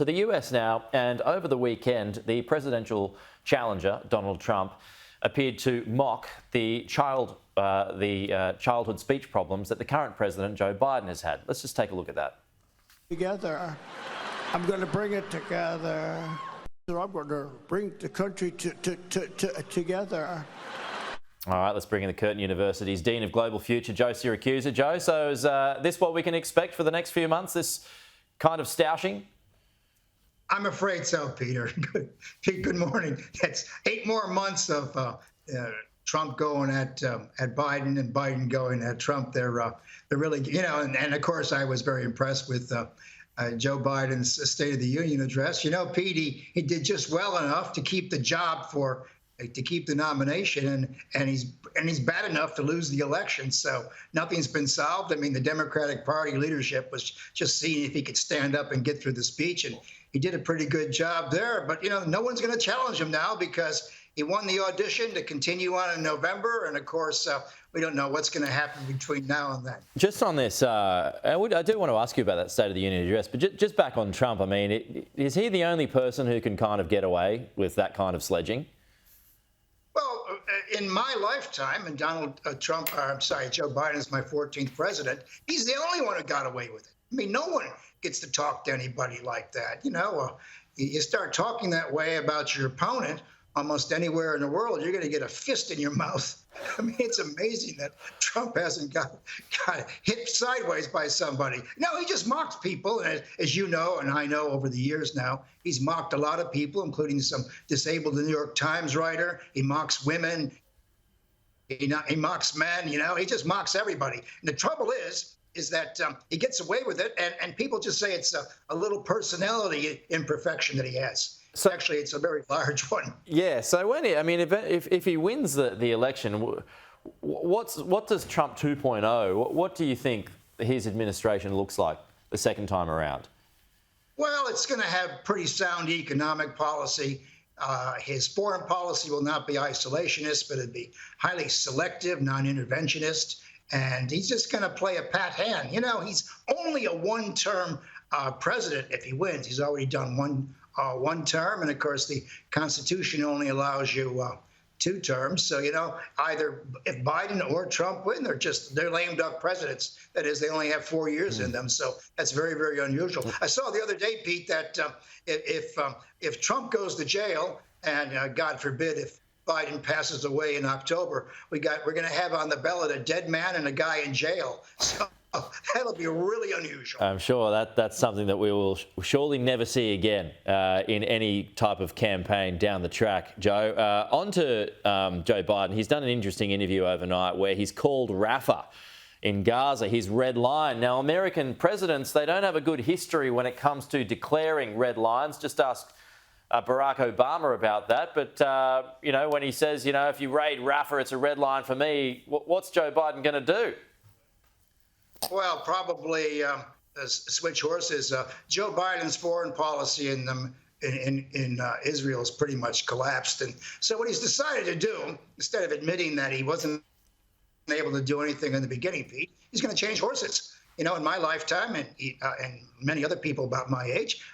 To the US now, and over the weekend, the presidential challenger, Donald Trump, appeared to mock the childhood speech problems that the current president, Joe Biden, has had. Let's just take a look at that. Together, I'm going to bring it together. I'm going to bring the country together. All right, let's bring in the Curtin University's Dean of Global Future, Joe Siracusa. Joe, so is this what we can expect for the next few months, this kind of stoushing? I'm afraid so, Peter. Good morning. It's 8 more months of Trump going at Biden and Biden going at Trump. They're really, and of course, I was very impressed with Joe Biden's State of the Union address. Pete, he did just well enough to keep the job to keep the nomination, and he's bad enough to lose the election. So nothing's been solved. I mean, the Democratic Party leadership was just seeing if he could stand up and get through the speech, and he did a pretty good job there. But no one's going to challenge him now because he won the audition to continue on in November, and of course, we don't know what's going to happen between now and then. Just on this, I do want to ask you about that State of the Union address, but just back on Trump, I mean, is he the only person who can kind of get away with that kind of sledging? Well, in my lifetime, and Joe Biden is my 14th president, he's the only one who got away with it. I mean, no one gets to talk to anybody like that. You start talking that way about your opponent almost anywhere in the world, you're going to get a fist in your mouth. I mean, it's amazing that Trump hasn't got hit sideways by somebody. No, he just mocks people. And as you know, and I know over the years now, he's mocked a lot of people, including some disabled New York Times writer. He mocks women. He mocks men. He just mocks everybody. And the trouble is that he gets away with it. And people just say it's a little personality imperfection that he has. So actually, it's a very large one. Yeah. So if he wins the election, what does Trump 2.0? What do you think his administration looks like the second time around? Well, it's going to have pretty sound economic policy. His foreign policy will not be isolationist, but it'd be highly selective, non-interventionist. And he's just going to play a pat hand. He's only a one-term president if he wins. He's already done one term, and of course the Constitution only allows you 2 terms. So either if Biden or Trump win, they're lame duck presidents. That is, they only have 4 years in them. So that's very, very unusual. I saw the other day, Pete, that if Trump goes to jail, and God forbid if Biden passes away in October, we're going to have on the ballot a dead man and a guy in jail. So that'll be really unusual. I'm sure that's something that we will surely never see again in any type of campaign down the track, Joe. On to Joe Biden. He's done an interesting interview overnight where he's called Rafah in Gaza his red line. Now, American presidents, they don't have a good history when it comes to declaring red lines. Just ask Barack Obama about that. But, when he says, if you raid Rafah, it's a red line for me, what's Joe Biden going to do? Well, probably switch horses. Joe Biden's foreign policy in Israel has pretty much collapsed. And so what he's decided to do, instead of admitting that he wasn't able to do anything in the beginning, Pete, he's going to change horses. In my lifetime, and many other people about my age,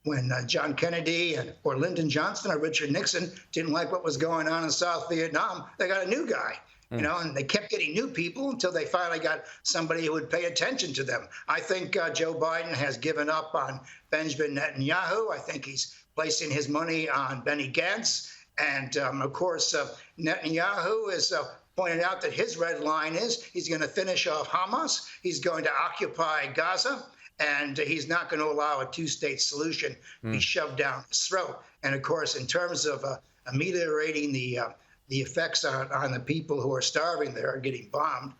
when John Kennedy or Lyndon Johnson or Richard Nixon didn't like what was going on in South Vietnam, they got a new guy. And they kept getting new people until they finally got somebody who would pay attention to them. I think Joe Biden has given up on Benjamin Netanyahu. I think he's placing his money on Benny Gantz. And, of course, Netanyahu has pointed out that his red line is he's going to finish off Hamas. He's going to occupy Gaza. And he's not going to allow a 2-state solution to be shoved down his throat. And, of course, in terms of ameliorating the effects on the people who are starving there and getting bombed,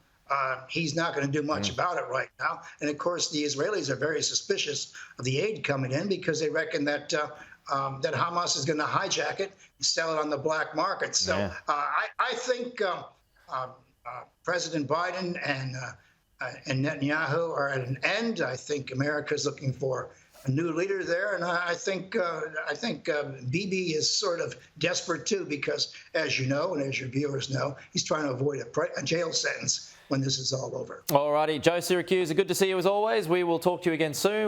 he's not going to do much about it right now. And, of course, the Israelis are very suspicious of the aid coming in because they reckon that Hamas is going to hijack it and sell it on the black market. So I think President Biden and Netanyahu are at an end. I think America's looking for a new leader there, and I think Bibi is sort of desperate too, because as you know, and as your viewers know, he's trying to avoid a jail sentence when this is all over. All righty, Joe Siracusa, good to see you as always. We will talk to you again soon.